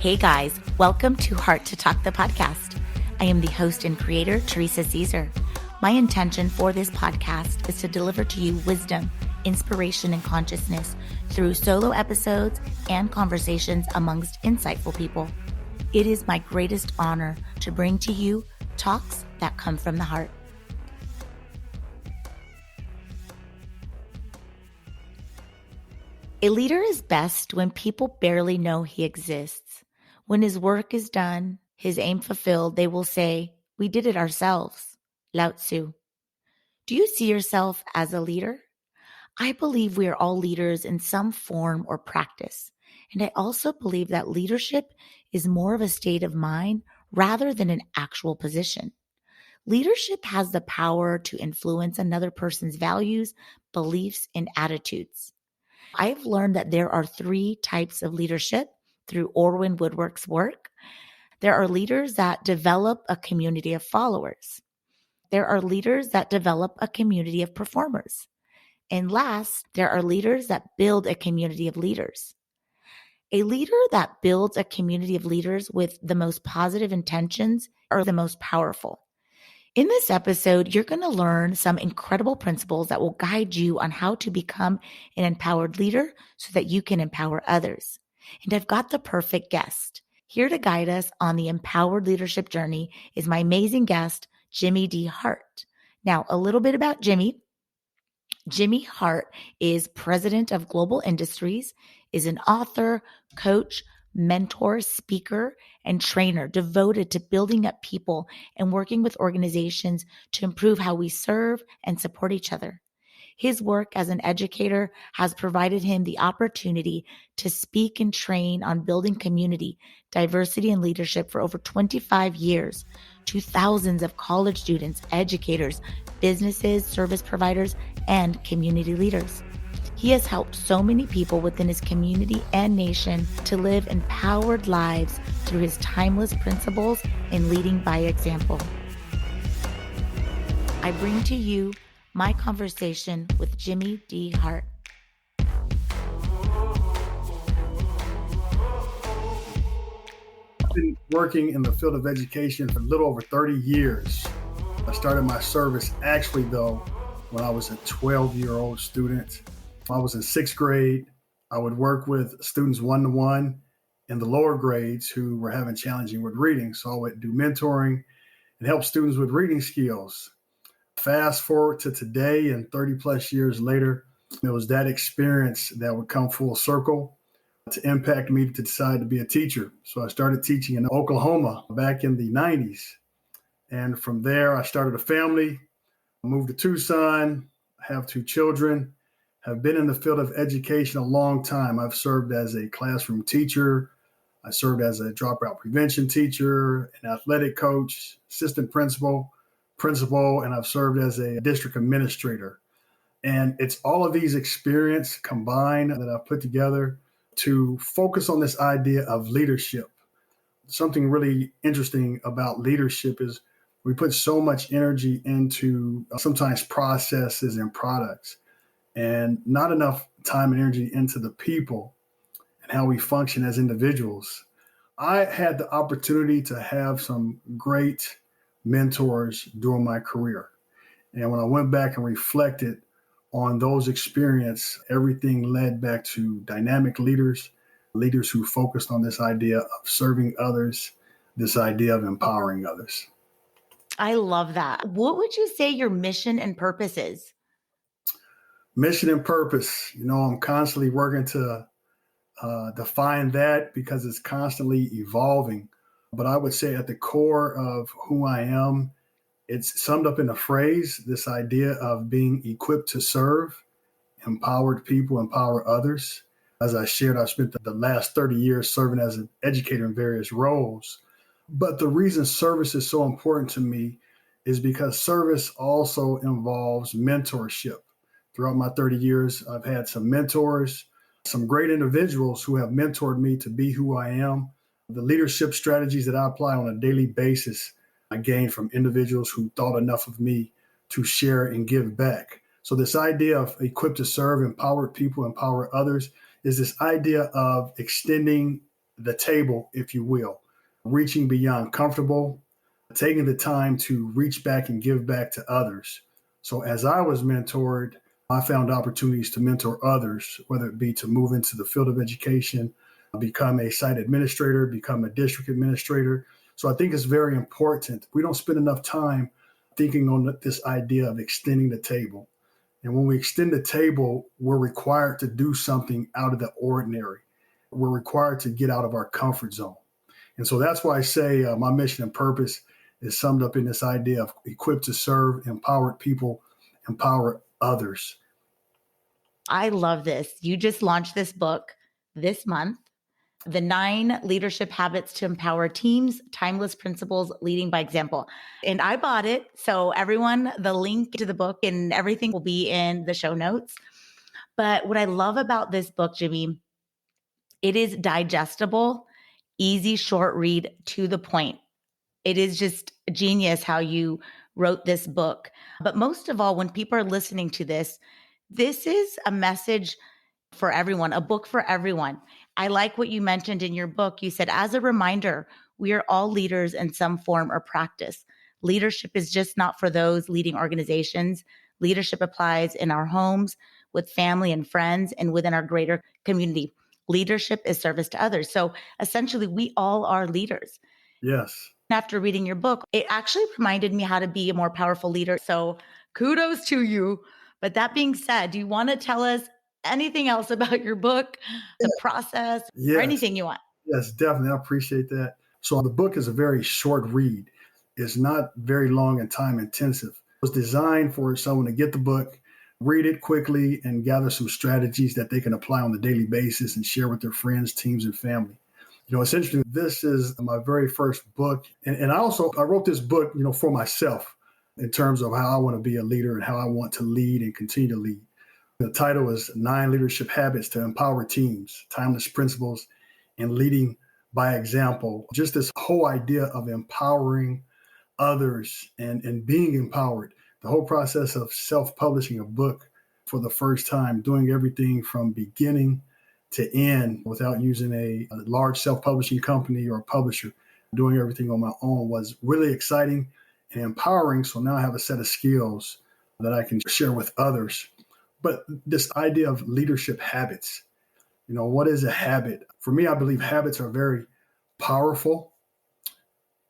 Hey guys, welcome to Hart to Talk the podcast. I am the host and creator, Teresa Caesar. My intention for this podcast is to deliver to you wisdom, inspiration, and consciousness through solo episodes and conversations amongst insightful people. It is my greatest honor to bring to you talks that come from the heart. A leader is best when people barely know he exists. When his work is done, his aim fulfilled, they will say, "We did it ourselves." Lao Tzu. Do you see yourself as a leader? I believe we are all leaders in some form or practice. And I also believe that leadership is more of a state of mind rather than an actual position. Leadership has the power to influence another person's values, beliefs, and attitudes. I've learned that there are three types of leadership through Orwin Woodwork's work. There are leaders that develop a community of followers. There are leaders that develop a community of performers. And last, there are leaders that build a community of leaders. A leader that builds a community of leaders with the most positive intentions are the most powerful. In this episode, you're going to learn some incredible principles that will guide you on how to become an empowered leader so that you can empower others. And I've got the perfect guest. Here to guide us on the empowered leadership journey is my amazing guest, Jimmy D. Hart. Now, a little bit about Jimmy. Jimmy Hart is president of Global Industries, is an author, coach, mentor, speaker, and trainer devoted to building up people and working with organizations to improve how we serve and support each other. His work as an educator has provided him the opportunity to speak and train on building community, diversity, and leadership for over 25 years to thousands of college students, educators, businesses, service providers, and community leaders. He has helped so many people within his community and nation to live empowered lives through his timeless principles and leading by example. I bring to you my conversation with Jimmy D. Hart. I've been working in the field of education for a little over 30 years. I started my service actually, though, when I was a 12-year-old student. I was in sixth grade. I would work with students one-to-one in the lower grades who were having challenging with reading. So I would do mentoring and help students with reading skills. Fast forward to today and 30 plus years later, it was that experience that would come full circle to impact me to decide to be a teacher. So I started teaching in Oklahoma back in the 90s. And from there, I started a family, moved to Tucson, have two children, have been in the field of education a long time. I've served as a classroom teacher. I served as a dropout prevention teacher, an athletic coach, assistant principal, and I've served as a district administrator. And it's all of these experiences combined that I've put together to focus on this idea of leadership. Something really interesting about leadership is we put so much energy into sometimes processes and products, and not enough time and energy into the people and how we function as individuals. I had the opportunity to have some great mentors during my career. And when I went back and reflected on those experiences, everything led back to dynamic leaders who focused on this idea of serving others, this idea of empowering others. I love that. What would you say your mission and purpose is? Mission and purpose, I'm constantly working to define that because it's constantly evolving. But I would say at the core of who I am, it's summed up in a phrase, this idea of being equipped to serve, empowered people, empower others. As I shared, I've spent the last 30 years serving as an educator in various roles. But the reason service is so important to me is because service also involves mentorship. Throughout my 30 years, I've had some mentors, some great individuals who have mentored me to be who I am. The leadership strategies that I apply on a daily basis, I gained from individuals who thought enough of me to share and give back. So this idea of equipped to serve, empowered people, empower others is this idea of extending the table, if you will, reaching beyond comfortable, taking the time to reach back and give back to others. So as I was mentored, I found opportunities to mentor others, whether it be to move into the field of education, become a site administrator, become a district administrator. So I think it's very important. We don't spend enough time thinking on this idea of extending the table. And when we extend the table, we're required to do something out of the ordinary. We're required to get out of our comfort zone. And so that's why I say my mission and purpose is summed up in this idea of equipped to serve, empowered people, empower others. I love this. You just launched this book this month, The 9 Leadership Habits to Empower Teams, Timeless Principles, Leading by Example. And I bought it. So everyone, the link to the book and everything will be in the show notes. But what I love about this book, Jimmy, it is digestible, easy, short read, to the point. It is just genius how you wrote this book. But most of all, when people are listening to this is a message for everyone, a book for everyone. I like what you mentioned in your book. You said, as a reminder, we are all leaders in some form or practice. Leadership is just not for those leading organizations. Leadership applies in our homes, with family and friends, and within our greater community. Leadership is service to others. So essentially, we all are leaders. Yes. After reading your book, it actually reminded me how to be a more powerful leader. So kudos to you. But that being said, do you want to tell us anything else about your book, the process, or Yes. anything you want? Yes, definitely. I appreciate that. So the book is a very short read. It's not very long and time intensive. It was designed for someone to get the book, read it quickly, and gather some strategies that they can apply on a daily basis and share with their friends, teams, and family. It's interesting. This is my very first book. And I wrote this book, for myself in terms of how I want to be a leader and how I want to lead and continue to lead. The title is 9 Leadership Habits to Empower Teams, Timeless Principles, and Leading by Example. Just this whole idea of empowering others and being empowered. The whole process of self-publishing a book for the first time, doing everything from beginning to end without using a large self-publishing company or a publisher, doing everything on my own was really exciting and empowering. So now I have a set of skills that I can share with others. But this idea of leadership habits, what is a habit? For me, I believe habits are very powerful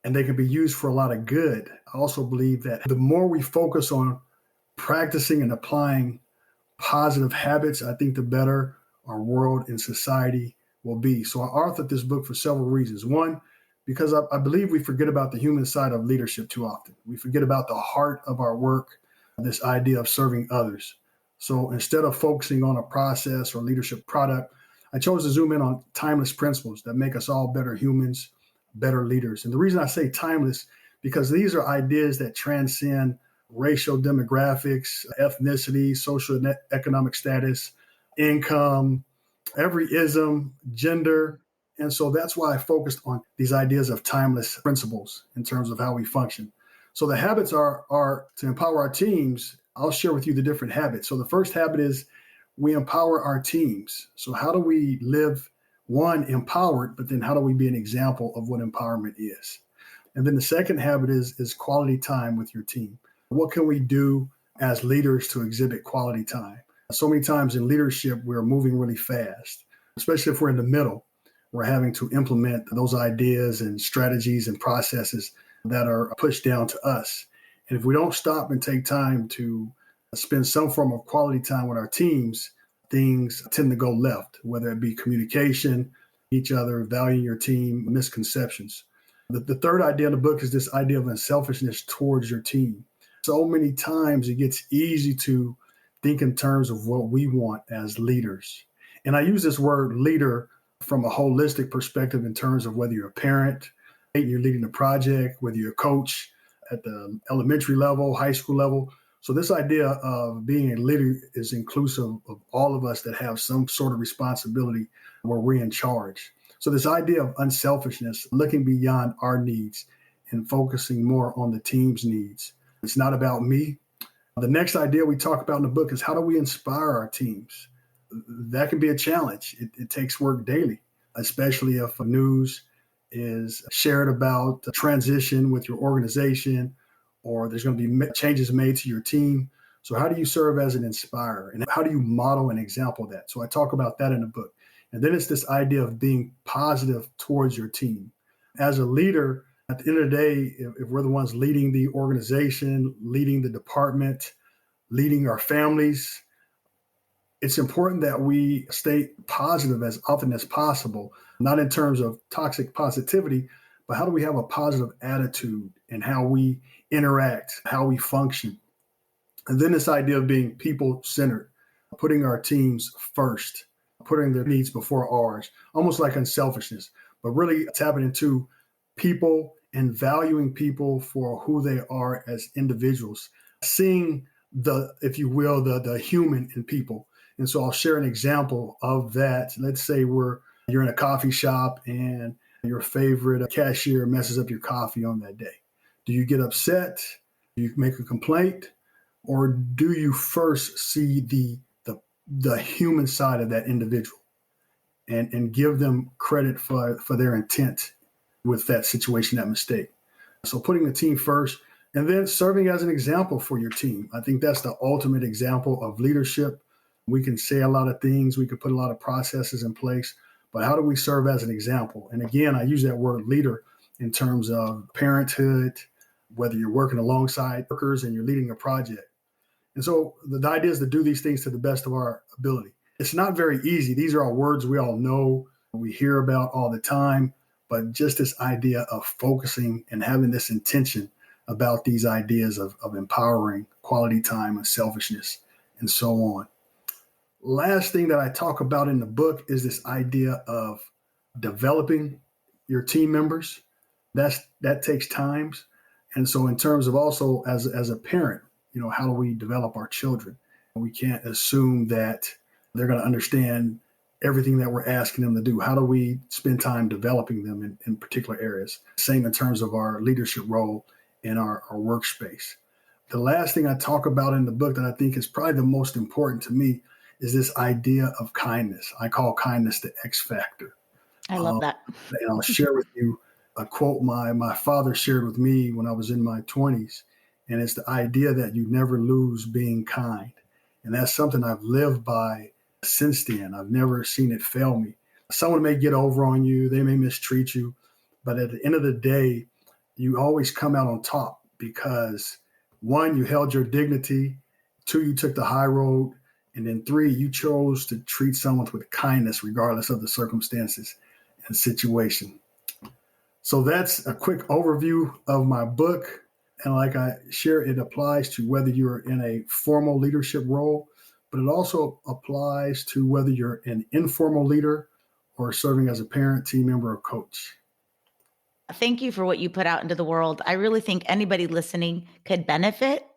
and they can be used for a lot of good. I also believe that the more we focus on practicing and applying positive habits, I think the better our world and society will be. So I authored this book for several reasons. One, because I believe we forget about the human side of leadership too often. We forget about the heart of our work, this idea of serving others. So instead of focusing on a process or leadership product, I chose to zoom in on timeless principles that make us all better humans, better leaders. And the reason I say timeless, because these are ideas that transcend racial demographics, ethnicity, social and economic status, income, every ism, gender. And so that's why I focused on these ideas of timeless principles in terms of how we function. So the habits are to empower our teams. I'll share with you the different habits. So the first habit is we empower our teams. So how do we live, one, empowered, but then how do we be an example of what empowerment is? And then the second habit is quality time with your team. What can we do as leaders to exhibit quality time? So many times in leadership, we're moving really fast, especially if we're in the middle. We're having to implement those ideas and strategies and processes that are pushed down to us. And if we don't stop and take time to spend some form of quality time with our teams, things tend to go left, whether it be communication, each other, valuing your team, misconceptions. The third idea in the book is this idea of unselfishness towards your team. So many times it gets easy to think in terms of what we want as leaders. And I use this word leader from a holistic perspective in terms of whether you're a parent, you're leading a project, whether you're a coach at the elementary level, high school level. So this idea of being a leader is inclusive of all of us that have some sort of responsibility where we're in charge. So this idea of unselfishness, looking beyond our needs and focusing more on the team's needs. It's not about me. The next idea we talk about in the book is how do we inspire our teams? That can be a challenge. It takes work daily. especially if news is shared about a transition with your organization or there's going to be changes made to your team. So, how do you serve as an inspirer? And how do you model an example of that? So, I talk about that in the book. And then it's this idea of being positive towards your team. As a leader, at the end of the day, if we're the ones leading the organization, leading the department, leading our families, it's important that we stay positive as often as possible, not in terms of toxic positivity, but how do we have a positive attitude in how we interact, how we function. And then this idea of being people centered, putting our teams first, putting their needs before ours, almost like unselfishness, but really tapping into people and valuing people for who they are as individuals, seeing the, if you will, the human in people. And so I'll share an example of that. Let's say you're in a coffee shop and your favorite cashier messes up your coffee on that day. Do you get upset? Do you make a complaint? Or do you first see the human side of that individual and give them credit for their intent with that situation, that mistake? So putting the team first and then serving as an example for your team. I think that's the ultimate example of leadership. We can say a lot of things, we could put a lot of processes in place, but how do we serve as an example? And again, I use that word leader in terms of parenthood, whether you're working alongside workers and you're leading a project. And so the idea is to do these things to the best of our ability. It's not very easy. These are all words we all know, we hear about all the time, but just this idea of focusing and having this intention about these ideas of empowering quality time and selfishness and so on. Last thing that I talk about in the book is this idea of developing your team members. That takes time. And so in terms of also as a parent, how do we develop our children? We can't assume that they're going to understand everything that we're asking them to do. How do we spend time developing them in particular areas? Same in terms of our leadership role in our workspace. The last thing I talk about in the book that I think is probably the most important to me is this idea of kindness. I call kindness the X factor. I love that. And I'll share with you a quote my father shared with me when I was in my 20s. And it's the idea that you never lose being kind. And that's something I've lived by since then. I've never seen it fail me. Someone may get over on you, they may mistreat you, but at the end of the day, you always come out on top because one, you held your dignity, two, you took the high road, and then three, you chose to treat someone with kindness regardless of the circumstances and situation. So that's a quick overview of my book. And like I share, it applies to whether you're in a formal leadership role, but it also applies to whether you're an informal leader or serving as a parent, team member, or coach. Thank you for what you put out into the world. I really think anybody listening could benefit.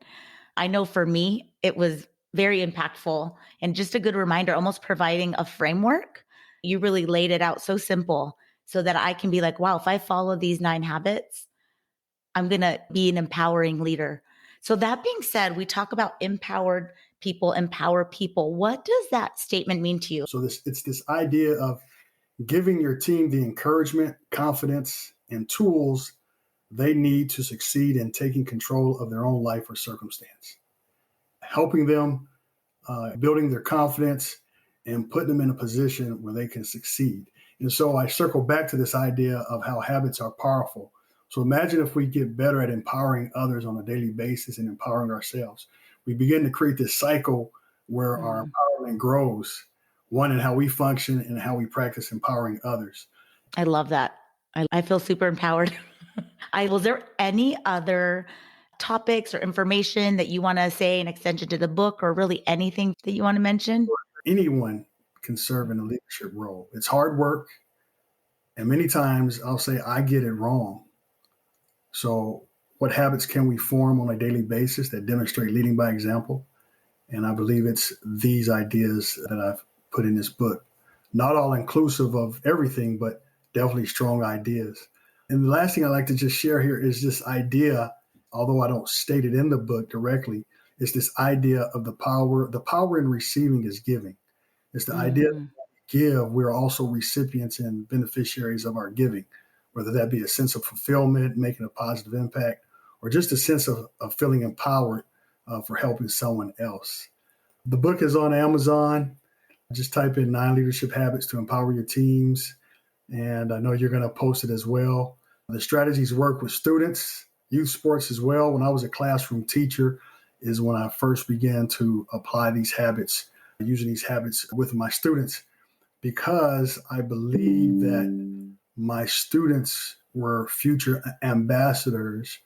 I know for me, it was very impactful and just a good reminder, almost providing a framework. You really laid it out so simple so that I can be like, wow, if I follow these 9 habits, I'm going to be an empowering leader. So that being said, we talk about empowered people, empower people. What does that statement mean to you? So it's this idea of giving your team the encouragement, confidence, and tools they need to succeed in taking control of their own life or circumstance, helping them, building their confidence, and putting them in a position where they can succeed. And so I circle back to this idea of how habits are powerful. So imagine if we get better at empowering others on a daily basis and empowering ourselves. We begin to create this cycle where our empowerment grows, one in how we function and how we practice empowering others. I love that. I feel super empowered. Was there any other topics or information that you want to say in extension to the book or really anything that you want to mention? Anyone can serve in a leadership role. It's hard work. And many times I'll say, I get it wrong. So what habits can we form on a daily basis that demonstrate leading by example? And I believe it's these ideas that I've put in this book. Not all inclusive of everything, but definitely strong ideas. And the last thing I'd like to just share here is this idea, although I don't state it in the book directly, is this idea of the power in receiving is giving. It's the idea that we give, we're also recipients and beneficiaries of our giving, whether that be a sense of fulfillment, making a positive impact, or just a sense of feeling empowered for helping someone else. The book is on Amazon. Just type in 9 Leadership Habits to Empower Your Teams. And I know you're going to post it as well. The strategies work with students, youth sports as well. When I was a classroom teacher is when I first began to apply these habits, using these habits with my students, because I believe that my students were future ambassadors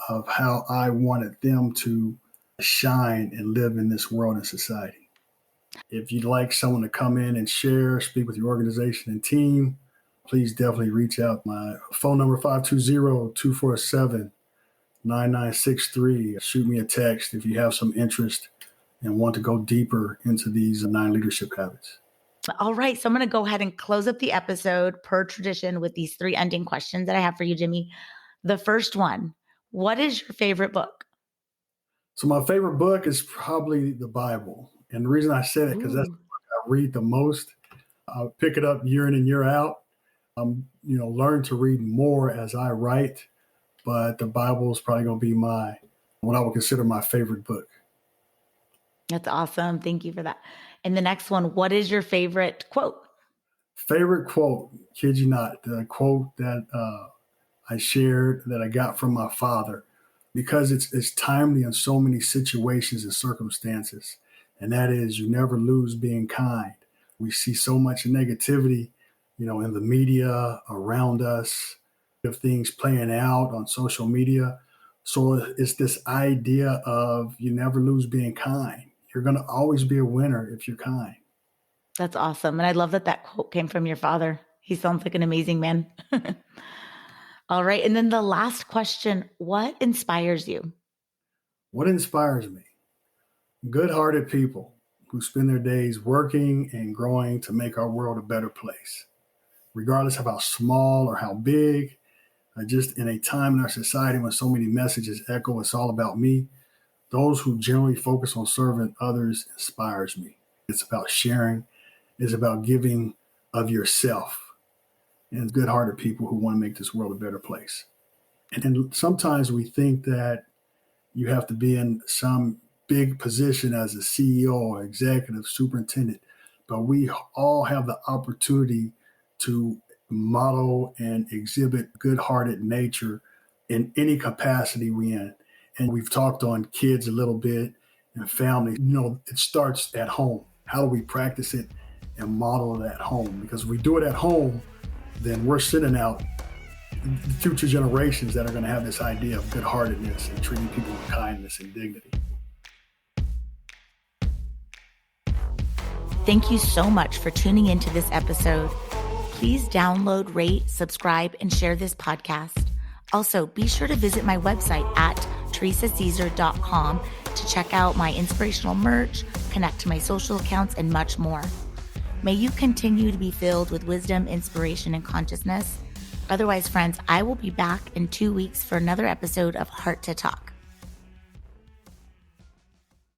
of how I wanted them to shine and live in this world and society. If you'd like someone to come in and share, speak with your organization and team, please definitely reach out. My phone number, 520-247-9963. Shoot me a text if you have some interest and want to go deeper into these 9 leadership habits. All right. So I'm going to go ahead and close up the episode per tradition with these 3 ending questions that I have for you, Jimmy. The first one, what is your favorite book? So my favorite book is probably the Bible. And the reason I said it, because that's the book I read the most. I pick it up year in and year out. Learn to read more as I write, but the Bible is probably going to be what I would consider my favorite book. That's awesome. Thank you for that. And the next one, what is your favorite quote? Favorite quote, kid you not, the quote that I shared that I got from my father, because it's timely in so many situations and circumstances. And that is, you never lose being kind. We see so much negativity, in the media around us, of things playing out on social media. So it's this idea of you never lose being kind. You're going to always be a winner if you're kind. That's awesome. And I love that quote came from your father. He sounds like an amazing man. All right. And then the last question, what inspires you? What inspires me? Good-hearted people who spend their days working and growing to make our world a better place, regardless of how small or how big. Just in a time in our society when so many messages echo, it's all about me. Those who generally focus on serving others inspires me. It's about sharing. It's about giving of yourself. And good-hearted people who want to make this world a better place. And sometimes we think that you have to be in some big position as a CEO or executive superintendent, but we all have the opportunity to model and exhibit good-hearted nature in any capacity we're in. And we've talked on kids a little bit and family. It starts at home. How do we practice it and model it at home? Because if we do it at home, then we're sending out future generations that are going to have this idea of good-heartedness and treating people with kindness and dignity. Thank you so much for tuning into this episode. Please download, rate, subscribe, and share this podcast. Also, be sure to visit my website at teresacaesar.com to check out my inspirational merch, connect to my social accounts, and much more. May you continue to be filled with wisdom, inspiration, and consciousness. Otherwise, friends, I will be back in 2 weeks for another episode of Hart to Talk.